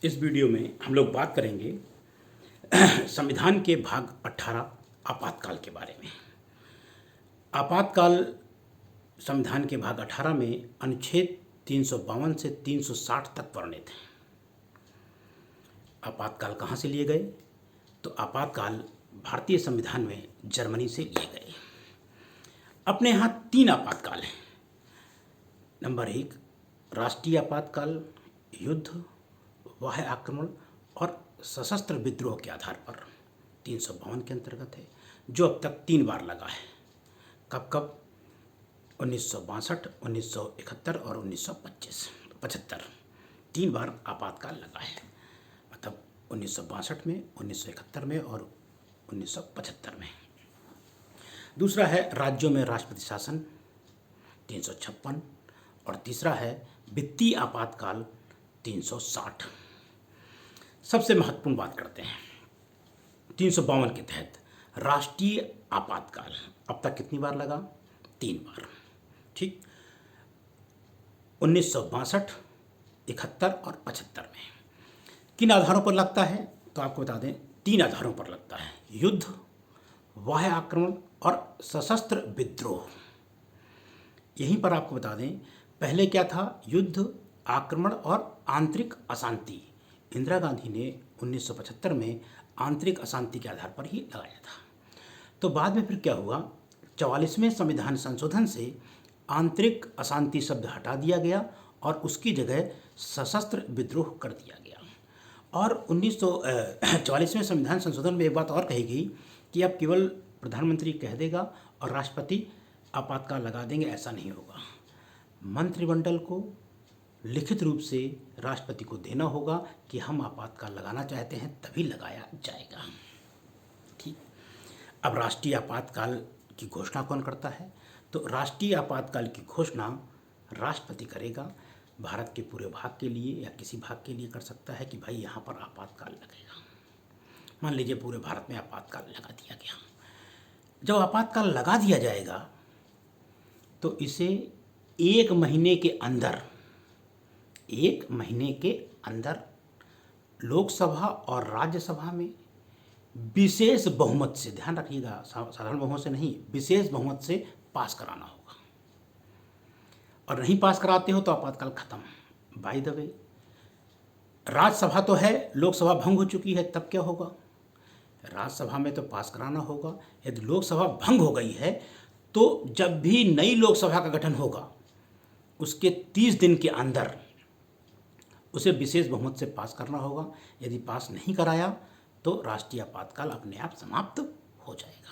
इस वीडियो में हम लोग बात करेंगे संविधान के भाग 18 आपातकाल के बारे में। आपातकाल संविधान के भाग 18 में अनुच्छेद 352 से 360 तक वर्णित हैं। आपातकाल कहाँ से लिए गए? तो आपातकाल भारतीय संविधान में जर्मनी से लिए गए। अपने यहाँ 3 आपातकाल हैं। नंबर 1 राष्ट्रीय आपातकाल, युद्ध, वाह्य आक्रमण और सशस्त्र विद्रोह के आधार पर 352 के अंतर्गत है, जो अब तक 3 बार लगा है। कब कब? 1962, 1971 और 1975। 3 बार आपातकाल लगा है, मतलब 1962 में, 1971 में और 1975 में। दूसरा है राज्यों में राष्ट्रपति शासन 356 और तीसरा है वित्तीय आपातकाल 360। सबसे महत्वपूर्ण बात करते हैं 352 के तहत राष्ट्रीय आपातकाल अब तक कितनी बार लगा? 3 बार। ठीक, 1962, 71 और 75 में। किन आधारों पर लगता है? तो आपको बता दें 3 आधारों पर लगता है, युद्ध, वाह्य आक्रमण और सशस्त्र विद्रोह। यहीं पर आपको बता दें पहले क्या था? युद्ध, आक्रमण और आंतरिक अशांति। इंदिरा गांधी ने 1975 में आंतरिक अशांति के आधार पर ही लगाया था। तो बाद में फिर क्या हुआ? 44वें संविधान संशोधन से आंतरिक अशांति शब्द हटा दिया गया और उसकी जगह सशस्त्र विद्रोह कर दिया गया। और 44वें संविधान संशोधन में एक बात और कही गई कि अब केवल प्रधानमंत्री कह देगा और राष्ट्रपति आपातकाल लगा देंगे, ऐसा नहीं होगा। मंत्रिमंडल को लिखित रूप से राष्ट्रपति को देना होगा कि हम आपातकाल लगाना चाहते हैं, तभी लगाया जाएगा। ठीक, अब राष्ट्रीय आपातकाल की घोषणा कौन करता है? तो राष्ट्रीय आपातकाल की घोषणा राष्ट्रपति करेगा। भारत के पूरे भाग के लिए या किसी भाग के लिए कर सकता है कि भाई यहाँ पर आपातकाल लगेगा। मान लीजिए पूरे भारत में आपातकाल लगा दिया गया। जब आपातकाल लगा दिया जाएगा तो इसे 1 महीने के अंदर लोकसभा और राज्यसभा में विशेष बहुमत से, ध्यान रखिएगा, साधारण बहुमत से नहीं, विशेष बहुमत से पास कराना होगा। और नहीं पास कराते हो तो आपातकाल खत्म। बाय द वे, राज्यसभा तो है, लोकसभा भंग हो चुकी है, तब क्या होगा? राज्यसभा में तो पास कराना होगा। यदि लोकसभा भंग हो गई है तो जब भी नई लोकसभा का गठन होगा उसके 30 दिन के अंदर उसे विशेष बहुमत से पास करना होगा। यदि पास नहीं कराया तो राष्ट्रीय आपातकाल अपने आप समाप्त हो जाएगा।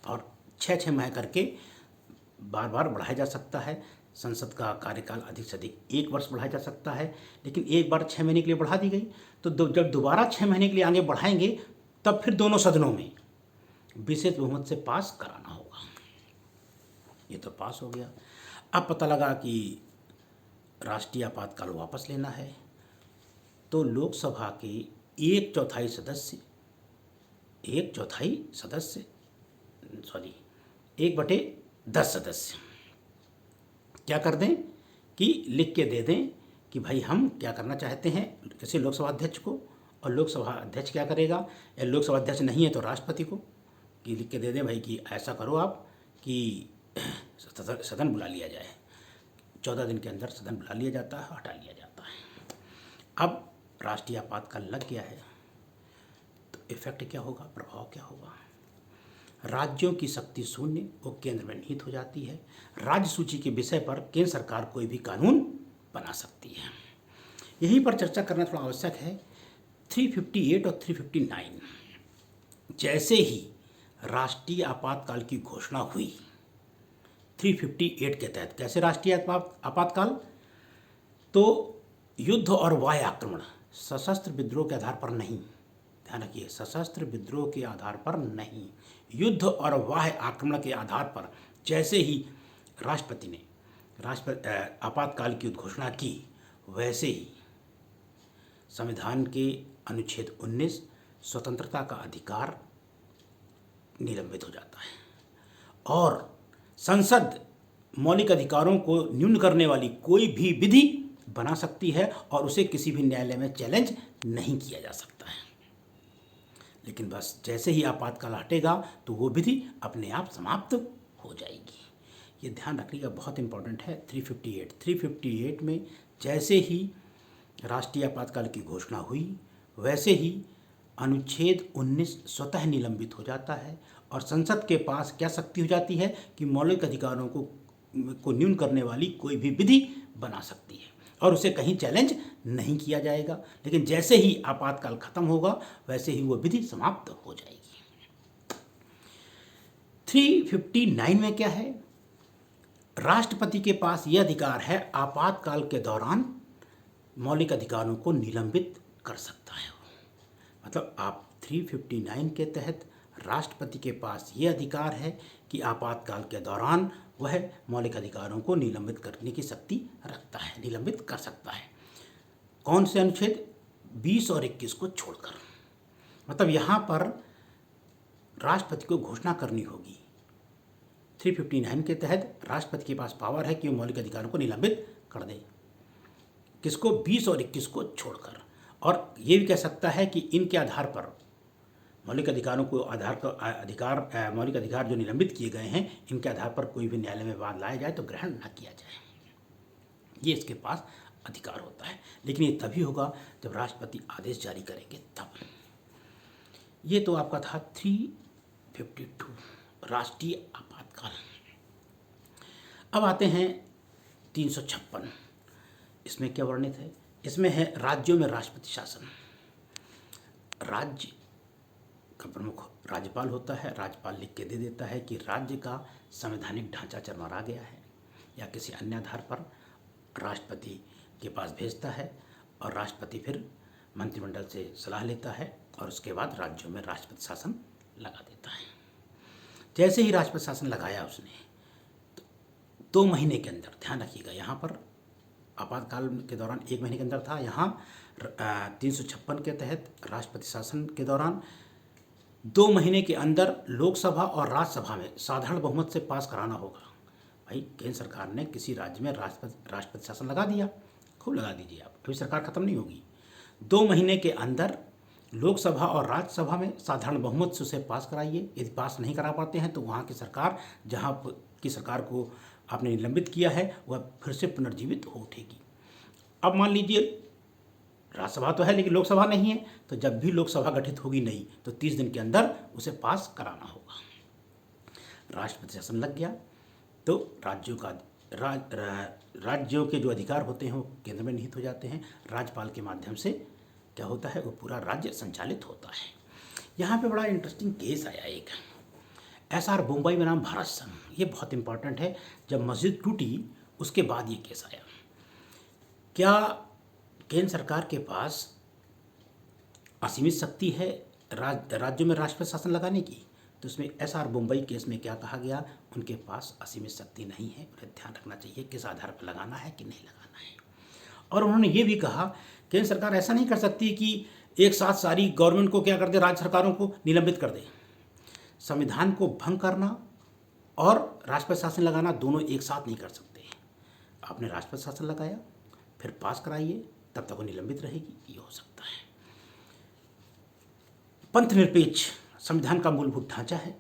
और 6-6 माह करके बार बार बढ़ाया जा सकता है। संसद का कार्यकाल अधिक से अधिक 1 वर्ष बढ़ाया जा सकता है, लेकिन एक बार 6 महीने के लिए बढ़ा दी गई तो जब दोबारा 6 महीने के लिए आगे बढ़ाएंगे तब फिर दोनों सदनों में विशेष बहुमत से पास कराना होगा। ये तो पास हो गया। अब पता लगा कि राष्ट्रीय आपातकाल वापस लेना है तो लोकसभा के 1/4 सदस्य 1/10 सदस्य क्या कर दें कि लिख के दे दें कि भाई हम क्या करना चाहते हैं किसी लोकसभा अध्यक्ष को, और लोकसभा अध्यक्ष क्या करेगा, या लोकसभा अध्यक्ष नहीं है तो राष्ट्रपति को कि लिख के दे दें भाई कि ऐसा करो आप कि सदन बुला लिया जाए। 14 दिन के अंदर सदन बुला लिया जाता है, हटा लिया जाता है। अब राष्ट्रीय आपातकाल लग गया है तो इफेक्ट क्या होगा, प्रभाव क्या होगा? राज्यों की शक्ति शून्य, वो केंद्र में निहित हो जाती है। राज्य सूची के विषय पर केंद्र सरकार कोई भी कानून बना सकती है। यहीं पर चर्चा करना थोड़ा आवश्यक है। 358 और 359 जैसे ही राष्ट्रीय आपातकाल की घोषणा हुई 358 के तहत, कैसे राष्ट्रीय आपातकाल? तो युद्ध और वाह्य आक्रमण, सशस्त्र विद्रोह के आधार पर नहीं, ध्यान रखिए, सशस्त्र विद्रोह के आधार पर नहीं, युद्ध और वाह्य आक्रमण के आधार पर जैसे ही राष्ट्रपति ने आपातकाल की घोषणा की, वैसे ही संविधान के अनुच्छेद 19 स्वतंत्रता का अधिकार निलंबित हो जाता है और संसद मौलिक अधिकारों को न्यून करने वाली कोई भी विधि बना सकती है और उसे किसी भी न्यायालय में चैलेंज नहीं किया जा सकता है। लेकिन बस जैसे ही आपातकाल हटेगा तो वो विधि अपने आप समाप्त हो जाएगी। ये ध्यान रखने का बहुत इंपॉर्टेंट है। 358 में जैसे ही राष्ट्रीय आपातकाल की घोषणा हुई वैसे ही अनुच्छेद 19 स्वतः निलंबित हो जाता है और संसद के पास क्या शक्ति हो जाती है कि मौलिक अधिकारों को न्यून करने वाली कोई भी विधि बना सकती है और उसे कहीं चैलेंज नहीं किया जाएगा। लेकिन जैसे ही आपातकाल खत्म होगा वैसे ही वो विधि समाप्त हो जाएगी। 359 में क्या है? राष्ट्रपति के पास यह अधिकार है, आपातकाल के दौरान मौलिक अधिकारों को निलंबित कर सकता है। मतलब आप 359 के तहत राष्ट्रपति के पास ये अधिकार है कि आपातकाल के दौरान वह मौलिक अधिकारों को निलंबित करने की शक्ति रखता है, निलंबित कर सकता है। कौन से अनुच्छेद? 20 और 21 को छोड़कर। मतलब यहाँ पर राष्ट्रपति को घोषणा करनी होगी। 359 के तहत राष्ट्रपति के पास पावर है कि वो मौलिक अधिकारों को निलंबित कर दे। किसको? 20 और 21 को छोड़कर। और ये भी कह सकता है कि इनके आधार पर मौलिक अधिकारों को मौलिक अधिकार जो निलंबित किए गए हैं इनके आधार पर कोई भी न्यायालय में वाद लाया जाए तो ग्रहण न किया जाए। ये इसके पास अधिकार होता है। लेकिन ये तभी होगा जब राष्ट्रपति आदेश जारी करेंगे तब। ये तो आपका था 352 राष्ट्रीय आपातकाल। अब आते हैं 356। इसमें क्या वर्णित है? इसमें है राज्यों में राष्ट्रपति शासन। राज्य का प्रमुख राज्यपाल होता है। राज्यपाल लिख के दे देता है कि राज्य का संवैधानिक ढांचा चरमरा गया है या किसी अन्य आधार पर राष्ट्रपति के पास भेजता है और राष्ट्रपति फिर मंत्रिमंडल से सलाह लेता है और उसके बाद राज्यों में राष्ट्रपति शासन लगा देता है। जैसे ही राष्ट्रपति शासन लगाया उसने तो 2 महीने के अंदर, ध्यान रखिएगा यहाँ पर आपातकाल के दौरान 1 महीने के अंदर था, यहाँ 356 के तहत राष्ट्रपति शासन के दौरान 2 महीने के अंदर लोकसभा और राज्यसभा में साधारण बहुमत से पास कराना होगा। भाई केंद्र सरकार ने किसी राज्य में राष्ट्रपति शासन लगा दिया, खूब लगा दीजिए आप, अभी सरकार खत्म नहीं होगी। 2 महीने के अंदर लोकसभा और राज्यसभा में साधारण बहुमत से उसे पास कराइए। यदि पास नहीं करा पाते हैं तो वहाँ की सरकार, जहाँ की सरकार को आपने निलंबित किया है, वह फिर से पुनर्जीवित हो उठेगी। अब मान लीजिए राज्यसभा तो है लेकिन लोकसभा नहीं है, तो जब भी लोकसभा गठित होगी नई तो 30 दिन के अंदर उसे पास कराना होगा। राष्ट्रपति शासन लग गया तो राज्यों के जो अधिकार होते हैं वो केंद्र में निहित हो जाते हैं। राज्यपाल के माध्यम से क्या होता है, वो पूरा राज्य संचालित होता है। यहाँ पे बड़ा इंटरेस्टिंग केस आया एक, SR बोम्बई बनाम भारत संघ। ये बहुत इंपॉर्टेंट है। जब मस्जिद टूटी उसके बाद ये केस आया। क्या केंद्र सरकार के पास असीमित शक्ति है राज्यों में राष्ट्रपति शासन लगाने की? तो उसमें SR बोम्बई केस में क्या कहा गया, उनके पास असीमित शक्ति नहीं है। उन्हें ध्यान रखना चाहिए किस आधार पर लगाना है कि नहीं लगाना है। और उन्होंने ये भी कहा केंद्र सरकार ऐसा नहीं कर सकती कि एक साथ सारी गवर्नमेंट को क्या कर दे, राज्य सरकारों को निलंबित कर दे। संविधान को भंग करना और राष्ट्रपति शासन लगाना दोनों एक साथ नहीं कर सकते। आपने राष्ट्रपति शासन लगाया फिर पास कराइए, तब तक वो निलंबित रहेगी, ये हो सकता है। पंथ निरपेक्ष संविधान का मूलभूत ढांचा है।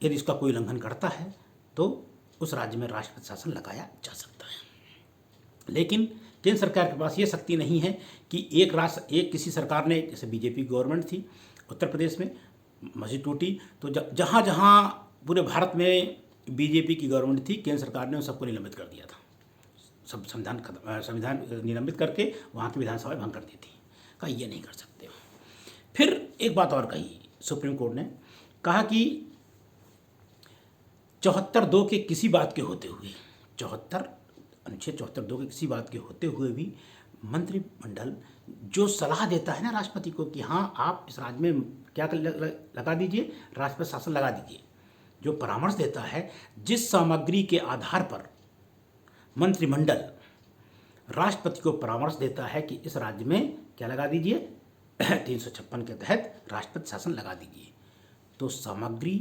यदि इसका कोई उल्लंघन करता है तो उस राज्य में राष्ट्रपति शासन लगाया जा सकता है। लेकिन केंद्र सरकार के पास ये शक्ति नहीं है कि एक किसी सरकार ने, जैसे बीजेपी गवर्नमेंट थी उत्तर प्रदेश में, मस्जिद टूटी तो जहाँ जहाँ पूरे भारत में बीजेपी की गवर्नमेंट थी, केंद्र सरकार ने उन सबको निलंबित कर दिया था। सब संविधान निलंबित करके वहाँ की विधानसभा भंग कर दी थी। कहा ये नहीं कर सकते हो। फिर एक बात और कही सुप्रीम कोर्ट ने, कहा कि 74(2) के किसी बात के होते हुए, अनुच्छेद 74(2) के किसी बात के होते हुए भी मंत्रिमंडल जो सलाह देता है ना राष्ट्रपति को कि हाँ आप इस राज्य में क्या लगा दीजिए, राष्ट्रपति शासन लगा दीजिए, जो परामर्श देता है, जिस सामग्री के आधार पर मंत्रिमंडल राष्ट्रपति को परामर्श देता है कि इस राज्य में क्या लगा दीजिए, 356 के तहत राष्ट्रपति शासन लगा दीजिए, तो सामग्री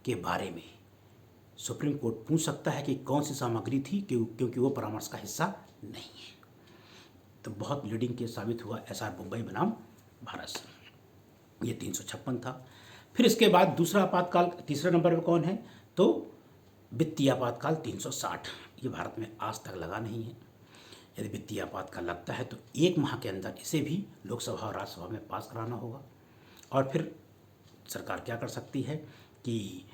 के बारे में सुप्रीम कोर्ट पूछ सकता है कि कौन सी सामग्री थी, क्योंकि वो परामर्श का हिस्सा नहीं है। तो बहुत लीडिंग केस साबित हुआ SR मुंबई बनाम भारत, ये 356 था। फिर इसके बाद दूसरा आपातकाल तीसरे नंबर पर कौन है, तो वित्तीय आपातकाल 360, ये भारत में आज तक लगा नहीं है। यदि वित्तीय आपातकाल लगता है तो 1 माह के अंदर इसे भी लोकसभा और राज्यसभा में पास कराना होगा। और फिर सरकार क्या कर सकती है कि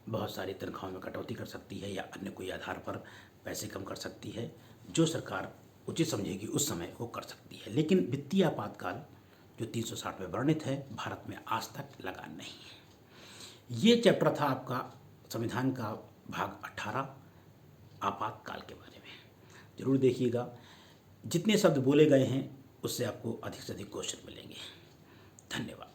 बहुत सारी तनख्वाहों में कटौती कर सकती है या अन्य कोई आधार पर पैसे कम कर सकती है, जो सरकार उचित समझेगी उस समय वो कर सकती है। लेकिन वित्तीय आपातकाल जो 360 में वर्णित है, भारत में आज तक लगा नहीं है। ये चैप्टर था आपका संविधान का भाग 18 आपातकाल के बारे में। जरूर देखिएगा, जितने शब्द बोले गए हैं उससे आपको अधिक से अधिक क्वेश्चन मिलेंगे। धन्यवाद।